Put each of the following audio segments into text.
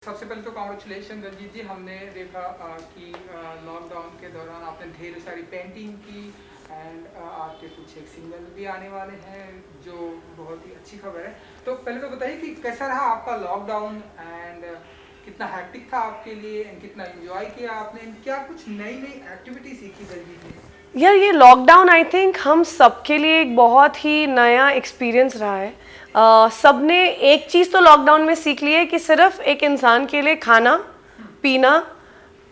सबसे पहले तो कॉन्ग्रेचुलेशन रंजीत जी। हमने देखा कि लॉकडाउन के दौरान आपने ढेर सारी पेंटिंग की एंड आपके कुछ एक सिंगल भी आने वाले हैं जो बहुत ही अच्छी खबर है। तो पहले तो बताइए कि कैसा रहा आपका लॉकडाउन एंड कितना हैक्टिक था आपके लिए एंड कितना एंजॉय किया आपने एंड क्या कुछ नई नई एक्टिविटी सीखी रंजीत ने? यार ये लॉकडाउन आई थिंक हम सबके लिए एक बहुत ही नया एक्सपीरियंस रहा है। सबने एक चीज़ तो लॉकडाउन में सीख ली है कि सिर्फ एक इंसान के लिए खाना पीना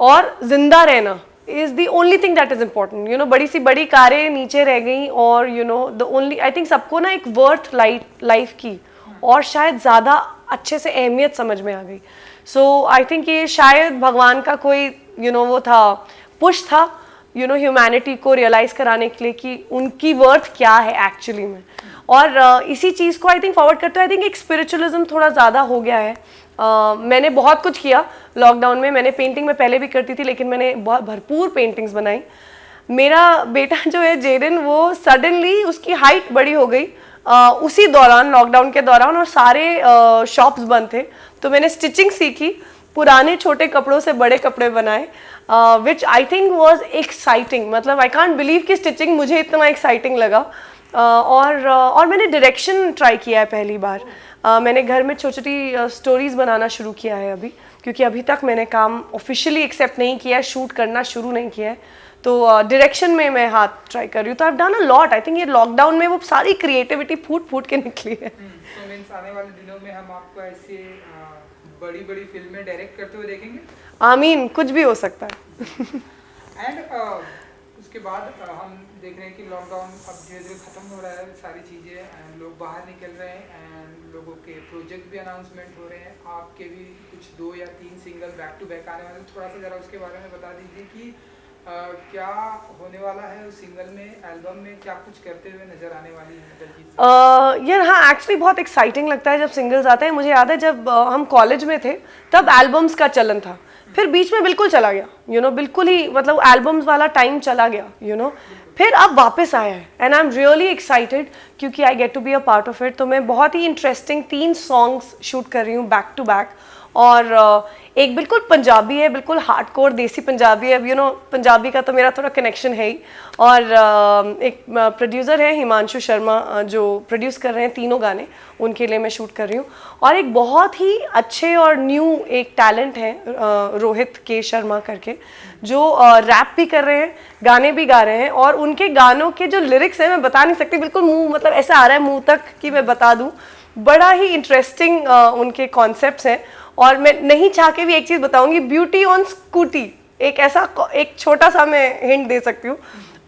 और जिंदा रहना is the only thing that is important. You know बड़ी सी बड़ी कारें नीचे रह गई और you know the only I think सबको ना एक वर्थ लाइफ की और शायद ज़्यादा अच्छे से अहमियत समझ में आ गई। सो आई थिंक ये शायद भगवान का कोई वो था पुश था ह्यूमैनिटी को रियलाइज कराने के लिए कि उनकी वर्थ क्या है एक्चुअली में। और इसी चीज़ को आई थिंक फॉरवर्ड करते हुए आई थिंक एक स्पिरिचुअलिज्म थोड़ा ज़्यादा हो गया है। मैंने बहुत कुछ किया लॉकडाउन में। मैंने पेंटिंग में पहले भी करती थी लेकिन मैंने बहुत भरपूर पेंटिंग्स बनाई। मेरा बेटा जो है जेरिन वो सडनली उसकी हाइट बड़ी हो गई उसी दौरान लॉकडाउन के दौरान और सारे शॉप्स बंद थे। तो मैंने स्टिचिंग सीखी, पुराने छोटे कपड़ों से बड़े कपड़े बनाए विच आई थिंक वॉज एक्साइटिंग। मतलब आई कांट बिलीव कि स्टिचिंग मुझे इतना एक्साइटिंग लगा। और मैंने डायरेक्शन ट्राई किया है पहली बार। मैंने घर में छोटी छोटी स्टोरीज बनाना शुरू किया है अभी, क्योंकि अभी तक मैंने काम ऑफिशियली एक्सेप्ट नहीं किया है, शूट करना शुरू नहीं किया है। तो डायरेक्शन में मैं हाथ ट्राई कर रही हूँ। तो I have done a lot. I think ये लॉकडाउन में वो सारी क्रिएटिविटी फूट फूट के निकली है। तो मींस आने वाले दिनों में हम आपको ऐसे बड़ी बड़ी फिल्में डायरेक्ट करते हुए देखेंगे? आमीन, कुछ भी हो सकता है। एंड उसके बाद हम देख रहे हैं कि लॉकडाउन अब धीरे धीरे खत्म हो रहा है, सारी चीज़ें एंड लोग बाहर निकल रहे हैं एंड लोगों के प्रोजेक्ट भी अनाउंसमेंट हो रहे हैं। आपके भी कुछ 2 या 3 सिंगल बैक टू बैक आने वाले, थोड़ा सा ज़रा उसके बारे में बता दीजिए कि क्या होने वाला है उस सिंगल में, एल्बम में क्या कुछ करते हुए नजर आने वाली है? यार हाँ, एक्चुअली बहुत एक्साइटिंग लगता है जब सिंगल्स आते हैं। मुझे याद है जब हम कॉलेज में थे तब एल्बम्स का चलन था, फिर बीच में बिल्कुल चला गया। बिल्कुल ही मतलब एल्बम्स वाला टाइम चला गया। फिर अब वापस आया है and I am really excited क्योंकि I get to be a part of it. तो मैं बहुत ही इंटरेस्टिंग 3 सॉन्ग्स शूट कर रही हूँ बैक टू बैक। और एक बिल्कुल पंजाबी है, बिल्कुल हार्डकोर देसी पंजाबी है। पंजाबी का तो मेरा थोड़ा कनेक्शन है ही। और एक प्रोड्यूसर है हिमांशु शर्मा जो प्रोड्यूस कर रहे हैं तीनों गाने, उनके लिए मैं शूट कर रही हूँ। और एक बहुत ही अच्छे और न्यू एक टैलेंट है रोहित के शर्मा करके, जो रैप भी कर रहे हैं, गाने भी गा रहे हैं। और उनके गानों के जो लिरिक्स हैं मैं बता नहीं सकती, बिल्कुल मुंह मतलब ऐसा आ रहा है मुंह तक कि मैं बता दूँ। बड़ा ही इंटरेस्टिंग उनके कॉन्सेप्ट्स हैं। और मैं नहीं चाह के भी एक चीज़ बताऊंगी, ब्यूटी ऑन स्कूटी एक ऐसा एक छोटा सा मैं हिंट दे सकती हूँ।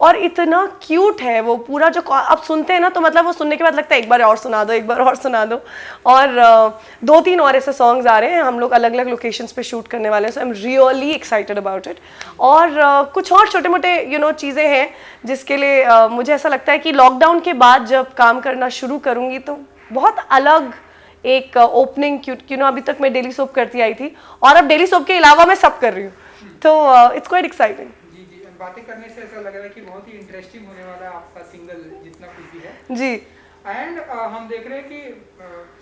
और इतना क्यूट है वो पूरा, जो आप सुनते हैं ना तो मतलब वो सुनने के बाद लगता है एक बार और सुना दो, एक बार और सुना दो। और 2-3 और ऐसे सॉन्ग्स आ रहे हैं, हम लोग अलग अलग लोकेशंस पे शूट करने वाले हैं। So I am really excited about it. और कुछ और छोटे मोटे चीज़ें हैं जिसके लिए मुझे ऐसा लगता है कि लॉकडाउन के बाद जब काम करना शुरू करूँगी तो बहुत अलग एक ओपनिंग अभी तक मैं डेली सोप करती आई थी और अब डेली सोप के अलावा मैं सब कर रही हूँ। तो इट्स क्वाइट एक्साइटिंग। जी जी, बातें करने से ऐसा लग रहा है कि बहुत ही इंटरेस्टिंग होने वाला है आपका सिंगल जितना कुछ भी है जी। एंड हम देख रहे हैं कि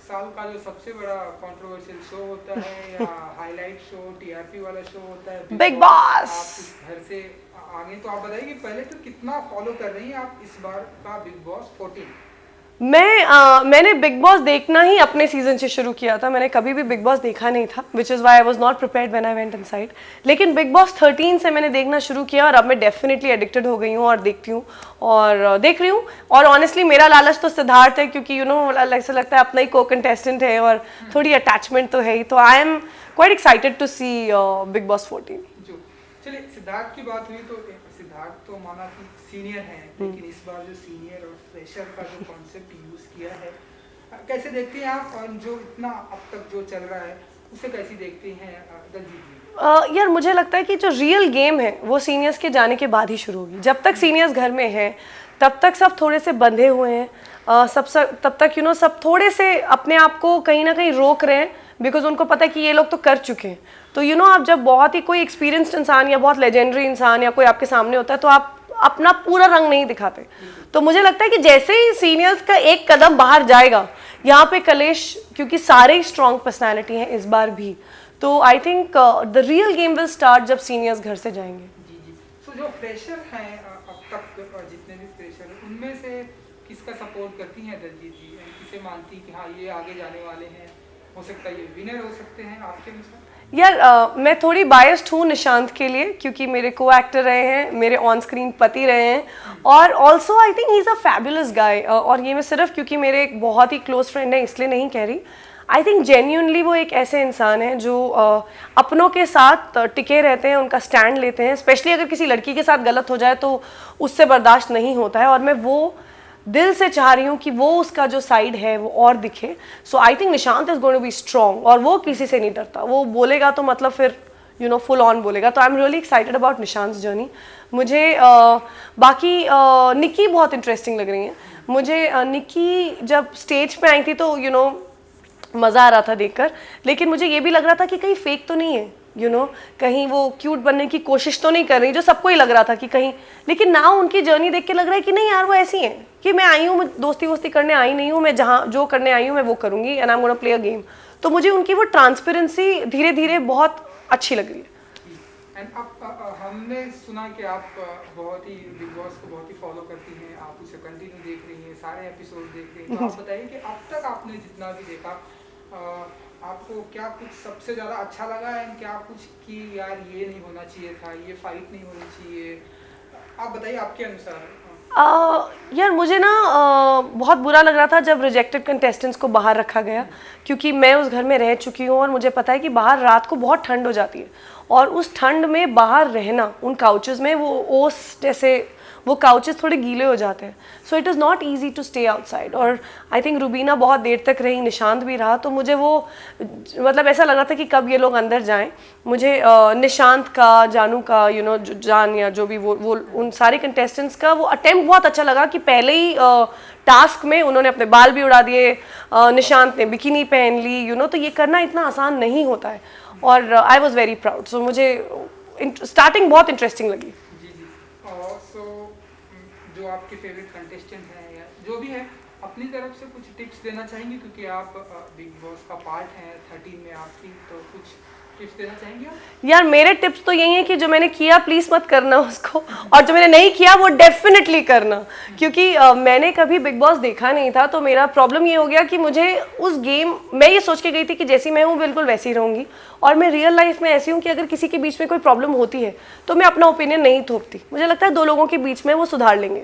साल का जो सबसे बड़ा कंट्रोवर्शियल शो होता है या हाईलाइट शो, टीआरपी वाला शो होता है बिग बॉस। आप घर से आगे, तो आप बताइए कि पहले तो कितना फॉलो कर रही हैं आप इस बार का बिग बॉस 14? मैंने बिग बॉस देखना ही अपने सीजन से शुरू किया था। मैंने कभी भी बिग बॉस देखा नहीं था, which is why I was not prepared when I went inside. लेकिन बिग बॉस 13 से मैंने देखना शुरू किया और अब मैं डेफिनेटली एडिक्टेड हो गई हूँ और देखती हूँ और देख रही हूँ। और ऑनेस्टली मेरा लालच तो सिद्धार्थ है, क्योंकि ऐसा लगता है अपना ही को कंटेस्टेंट है और थोड़ी अटैचमेंट तो है ही। तो I am quite excited to see big boss 14। चलिए, सिद्धार्थ की बात हुई तो सिद्धार्थ तो माना कि सीनियर हैं, लेकिन इस बार जो सीनियर और फ्रेशर का जो कॉन्सेप्ट यूज किया है, कैसे देखते हैं आप? और जो इतना अब तक जो चल रहा है उसे कैसे देखते हैं दलजीत जी? यार मुझे लगता है कि जो रियल गेम है वो सीनियर्स के जाने के बाद ही शुरू होगी। जब तक सीनियर्स घर में हैं तब तक सब थोड़े से बंधे हुए हैं। तब तक सब थोड़े से अपने आप को कहीं ना कहीं रोक रहे हैं, बिकॉज उनको पता है कि ये लोग तो कर चुके हैं। तो आप जब बहुत ही कोई एक्सपीरियंस्ड इंसान या बहुत लेजेंडरी इंसान या कोई आपके सामने होता है तो आप अपना पूरा रंग नहीं दिखाते। तो मुझे लगता है कि जैसे ही सीनियर्स का एक कदम बाहर जाएगा यहाँ पे कलेश, क्योंकि सारे ही स्ट्रॉन्ग पर्सनैलिटी हैं इस बार भी, तो I think the real game will start जब सीनियर्स घर से जाएंगे। जी जी। तो जो फ्रेशर हैं अब तक जितने भी फ्रेशर हैं उनमें से किसका सपोर्ट करती हैं दलजीत जी, किसे मानती कि हाँ ये आगे जाने वाले हैं, हो सकता है ये विनर हो सकते हैं आपके अनुसार? यार मैं थोड़ी बायस्ड हूँ निशांत के लिए, क्योंकि मेरे को एक्टर रहे हैं, मेरे ऑन स्क्रीन पति रहे हैं, और also I think he is a fabulous guy. और ये मैं सिर्फ क्योंकि मेरे एक बहुत ही क्लोज फ्रेंड है इसलिए नहीं कह रही। आई थिंक जेन्यूनली वो एक ऐसे इंसान है जो अपनों के साथ टिके रहते हैं, उनका स्टैंड लेते हैं, स्पेशली अगर किसी लड़की के साथ गलत हो जाए तो उससे बर्दाश्त नहीं होता है, और मैं वो दिल से चाह रही हूँ कि वो उसका जो साइड है वो और दिखे। So I think Nishant is going to be strong, और वो किसी से नहीं डरता, वो बोलेगा तो मतलब फिर यू नो फुल ऑन बोलेगा। तो I am really excited about Nishant journey. मुझे बाकी निक्की बहुत इंटरेस्टिंग लग रही है मुझे। निक्की जब स्टेज पे आई थी तो यू नो मज़ा आ रहा था देखकर, लेकिन मुझे ये भी लग रहा था कि कहीं फेक तो नहीं है, यू नो कहीं वो क्यूट बनने की कोशिश तो नहीं कर रही, जो सबको ही लग रहा था कि कहीं। लेकिन ना उनकी जर्नी देख के लग रहा है कि नहीं यार वो ऐसी हैं कि मैं आई हूँ, मैं दोस्ती वोस्ती करने आई नहीं हूँ, मैं जहाँ जो करने आई हूँ मैं वो करूँगी, and I am gonna play a game. तो मुझे उनकी वो ट्रांसपेरेंसी धीरे धीरे बहुत अच्छी लग रही है। एंड अब हमने सुना कि आप बहुत ही बिग बॉस को बहुत ही फॉलो करती हैं, आप उसे कंटिन्यू देख रही हैं, सारे एपिसोड देख रही हैं। तो आप बताइए कि अब तक आपने जितना भी देखा आपको क्या कुछ सबसे ज़्यादा अच्छा लगा है, क्या कुछ कि यार ये नहीं होना चाहिए था, ये फाइट नहीं होनी चाहिए, आप बताइए आपके अनुसार। यार मुझे ना बहुत बुरा लग रहा था जब रिजेक्टेड कंटेस्टेंट्स को बाहर रखा गया, क्योंकि मैं उस घर में रह चुकी हूँ और मुझे पता है कि बाहर रात को बहुत ठंड हो जाती है, और उस ठंड में बाहर रहना उन काउचेस में, वो ओस जैसे वो काउचेस थोड़े गीले हो जाते हैं। So it is not easy to stay outside. और आई थिंक रुबीना बहुत देर तक रही, निशांत भी रहा, तो मुझे वो मतलब ऐसा लग रहा था कि कब ये लोग अंदर जाएं। मुझे निशांत का, जानू का, यू नो जान या जो भी वो उन सारे कंटेस्टेंट्स का वो अटेम्प्ट बहुत अच्छा लगा कि पहले ही टास्क में उन्होंने अपने बाल भी उड़ा दिए, निशांत ने बिकिनी पहन ली, यू नो तो ये करना इतना आसान नहीं होता है, और आई वॉज वेरी प्राउड। सो मुझे स्टार्टिंग बहुत इंटरेस्टिंग लगी। जो आपके फेवरेट कंटेस्टेंट हैं या जो भी है, अपनी तरफ से कुछ टिप्स देना चाहेंगे, क्योंकि आप बिग बॉस का पार्ट हैं, 13 में आप थी, तो कुछ टिप्स देना चाहेंगे आप? यार मेरे टिप्स तो यही है कि जो मैंने किया प्लीज़ मत करना उसको, और जो मैंने नहीं किया वो डेफिनेटली करना, क्योंकि मैंने कभी बिग बॉस देखा नहीं था। तो मेरा प्रॉब्लम ये हो गया कि मुझे उस गेम, मैं ये सोच के गई थी कि जैसी मैं हूँ बिल्कुल वैसी रहूँगी, और मैं रियल लाइफ में ऐसी हूँ कि अगर किसी के बीच में कोई प्रॉब्लम होती है तो मैं अपना ओपिनियन नहीं थोपती। मुझे लगता है दो लोगों के बीच में वो सुधार लेंगे।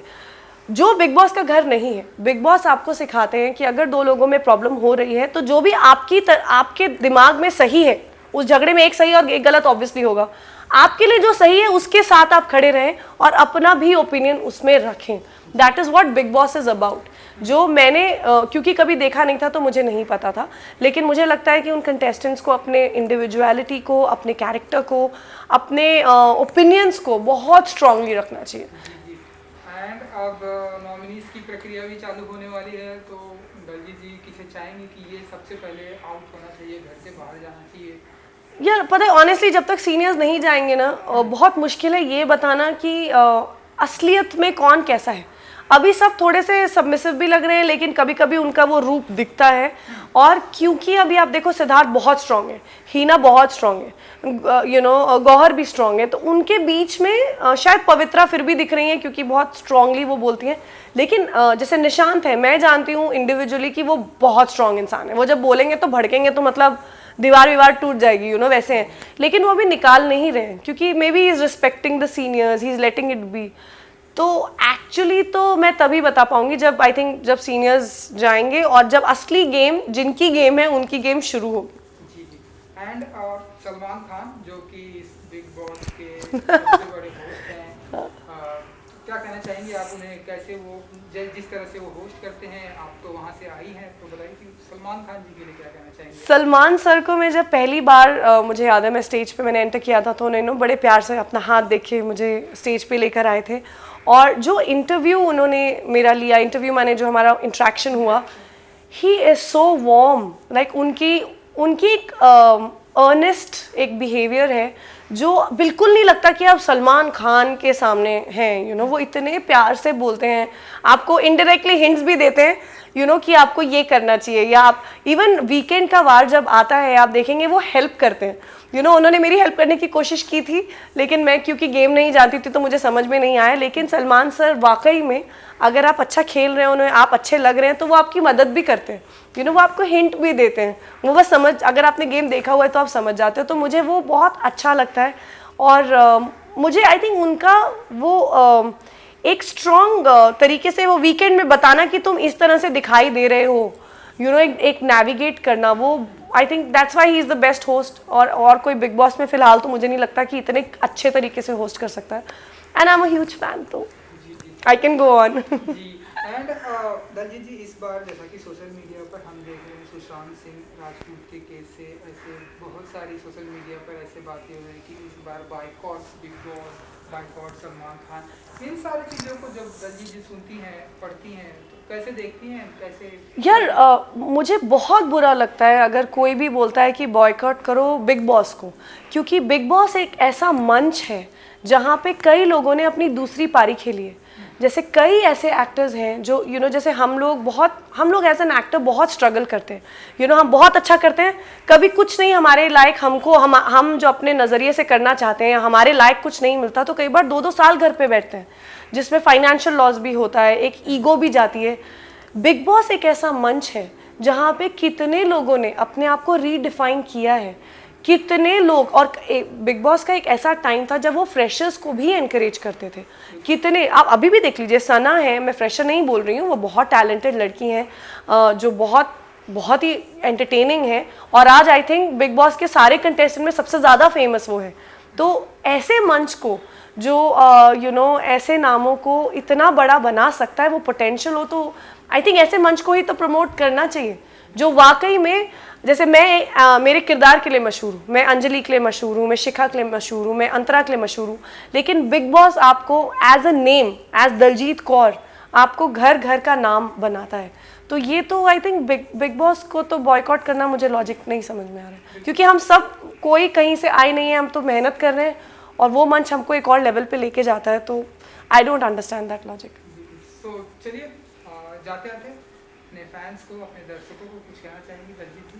जो बिग बॉस का घर नहीं है, बिग बॉस आपको सिखाते हैं कि अगर दो लोगों में प्रॉब्लम हो रही है तो जो भी आपके दिमाग में सही है, उस झगड़े में एक सही और एक गलत ऑब्वियसली होगा, आपके लिए जो सही है उसके साथ आप खड़े रहें और अपना भी ओपिनियन उसमें रखें। That is what big boss is about. जो मैंने क्योंकि कभी देखा नहीं था तो मुझे नहीं पता था, लेकिन मुझे लगता है कि उन कंटेस्टेंट्स को अपने इंडिविजुअलिटी को, अपने कैरेक्टर को, अपने ओपिनियंस को बहुत स्ट्रांगली रखना चाहिए। एंड अब नॉमिनीज की प्रक्रिया भी चालू होने वाली है, तो दलजीत जी किसे चाहेंगे कि ये सबसे पहले आउट होना चाहिए, घर से बाहर जाना चाहिए? यार पता है ऑनेस्टली जब तक सीनियर्स नहीं जाएंगे ना बहुत मुश्किल है ये बताना कि असलियत में कौन कैसा है। अभी सब थोड़े से सबमिसिव भी लग रहे हैं, लेकिन कभी कभी उनका वो रूप दिखता है। और क्योंकि अभी आप देखो सिद्धार्थ बहुत स्ट्रांग है, हीना बहुत स्ट्रांग है, यू नो गौहर भी स्ट्रांग है, तो उनके बीच में शायद पवित्रा फिर भी दिख रही हैं क्योंकि बहुत स्ट्रांगली वो बोलती हैं। लेकिन जैसे निशांत है, मैं जानती हूँ इंडिविजुअली कि वो बहुत स्ट्रांग इंसान है, वो जब बोलेंगे तो भड़केंगे तो मतलब दीवार टूट जाएगी, यू नो वैसे हैं। लेकिन वो अभी निकाल नहीं रहे हैं क्योंकि may be is respecting the seniors, he is letting it be. तो एक्चुअली तो मैं तभी बता पाऊंगी जब आई थिंक जब सीनियर्स जाएंगे और जब असली गेम जिनकी गेम है उनकी गेम शुरू होगी। जी जी। एंड सलमान खान जो कि इस बिग बॉस के सबसे बड़े होस्ट हैं, क्या कहना चाहेंगे आप उन्हें? कैसे वो जिस तरह से वो होस्ट करते हैं, आप तो वहाँ से आई हैं, तो बताइए कि सलमान खान जी के लिए क्या कहना चाहेंगे? सलमान सर को मैं जब पहली बार मुझे याद है मैं स्टेज पे मैंने एंटर किया था तो उन्होंने बड़े प्यार से अपना हाथ देखे मुझे स्टेज पे लेकर आए थे, और जो इंटरव्यू उन्होंने मेरा लिया, इंटरव्यू माने जो हमारा इंटरेक्शन हुआ, he is so warm. Like उनकी अर्नेस्ट एक बिहेवियर है जो बिल्कुल नहीं लगता कि आप सलमान खान के सामने हैं, वो इतने प्यार से बोलते हैं, आपको इनडायरेक्टली हिंट्स भी देते हैं, कि आपको ये करना चाहिए, या आप इवन वीकेंड का वार जब आता है आप देखेंगे वो हेल्प करते हैं, उन्होंने मेरी हेल्प करने की कोशिश की थी, लेकिन मैं क्योंकि गेम नहीं जानती थी तो मुझे समझ में नहीं आया, लेकिन सलमान सर वाकई में अगर आप अच्छा खेल रहे हैं, उन्हें आप अच्छे लग रहे हैं तो वो आपकी मदद भी करते हैं, वो आपको हिंट भी देते हैं, वो बस अगर आपने गेम देखा हुआ है तो आप समझ जाते हो, तो मुझे वो बहुत अच्छा लगता है। और मुझे आई थिंक उनका वो एक स्ट्रॉन्ग तरीके से वो वीकेंड में बताना कि तुम इस तरह से दिखाई दे रहे हो, एक नेविगेट करना, वो I think that's why he is the best host. और कोई बिग बॉस में फिलहाल तो मुझे नहीं लगता कि इतने अच्छे तरीके से होस्ट कर सकता है, and I am a huge fan, तो I can go on. And Daljit ji, इस बार जैसा कि सोशल मीडिया पर हम देख रहे हैं सुशांत सिंह राजपूत के केस से ऐसे बहुत सारी सोशल मीडिया पर ऐसे बातें हो रही कि इस बार boycott Bigg Boss, boycott Salman Khan, इन सारी चीज़ों को जब दलजीत जी सुनती हैं, पढ़ती हैं, तो कैसे देखती हैं, कैसे? यार मुझे बहुत बुरा लगता है अगर कोई भी बोलता है कि बॉयकॉट करो बिग बॉस को, क्योंकि बिग बॉस एक ऐसा मंच है जहाँ पे कई लोगों ने अपनी दूसरी पारी खेली है। जैसे कई ऐसे एक्टर्स हैं जो जैसे हम लोग एज एन एक्टर बहुत स्ट्रगल करते हैं, हम बहुत अच्छा करते हैं, कभी कुछ नहीं हमारे लायक, हम जो अपने नज़रिए से करना चाहते हैं हमारे लायक कुछ नहीं मिलता, तो कई बार 2-2 साल घर पे बैठते हैं, जिसमें फाइनेंशियल लॉस भी होता है, एक ईगो भी जाती है। बिग बॉस एक ऐसा मंच है जहाँ पे कितने लोगों ने अपने आप को रीडिफाइन किया है, कितने लोग, और बिग बॉस का एक ऐसा टाइम था जब वो फ्रेशर्स को भी एनकरेज करते थे, कितने, आप अभी भी देख लीजिए, सना है, मैं फ्रेशर नहीं बोल रही हूँ, वो बहुत टैलेंटेड लड़की हैं जो बहुत ही एंटरटेनिंग है, और आज आई थिंक बिग बॉस के सारे कंटेस्टेंट में सबसे ज़्यादा फेमस वो है। तो ऐसे मंच को जो ऐसे नामों को इतना बड़ा बना सकता है, वो पोटेंशियल हो, तो आई थिंक ऐसे मंच को ही तो प्रमोट करना चाहिए, जो वाकई में, जैसे मैं मेरे किरदार के लिए मशहूर हूँ, मैं अंजलि के लिए मशहूर हूँ, मैं शिखा के लिए मशहूर हूँ, मैं अंतरा के लिए मशहूर हूँ, लेकिन बिग बॉस आपको as a name, as Daljeet Kaur, आपको घर घर का नाम बनाता है। तो ये तो आई थिंक बिग बॉस को तो बॉयकॉट करना मुझे लॉजिक नहीं समझ में आ रहा है, क्योंकि हम सब कोई कहीं से आए नहीं है, हम तो मेहनत कर रहे हैं, और वो मंच हमको एक और लेवल पे लेके जाता है, तो I don't understand that logic. तो चलिए जाते आते अपने फैंस को, अपने दर्शकों को कुछ कहना चाहेंगी दलजीत जी?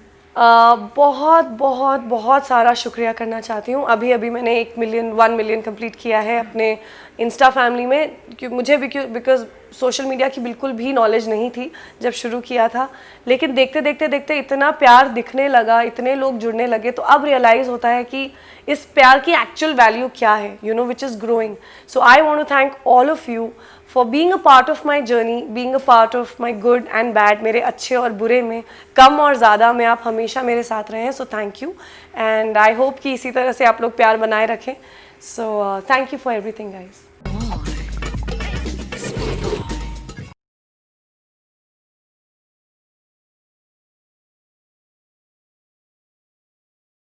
बहुत बहुत बहुत सारा शुक्रिया करना चाहती हूँ। अभी मैंने 1 मिलियन कंप्लीट किया है अपने इंस्टा फैमिली में, मुझे बिकॉज सोशल मीडिया की बिल्कुल भी नॉलेज नहीं थी जब शुरू किया था, लेकिन देखते इतना प्यार दिखने लगा, इतने लोग जुड़ने लगे, तो अब रियलाइज़ होता है कि इस प्यार की एक्चुअल वैल्यू क्या है, which is growing. So I want to thank all of you for being a part of my journey, being a part of my good and bad, मेरे अच्छे और बुरे में, कम और ज़्यादा में आप हमेशा मेरे साथ रहे हैं, so thank you, and I hope कि इसी तरह से आप लोग प्यार बनाए रखें। So thank you for everything guys.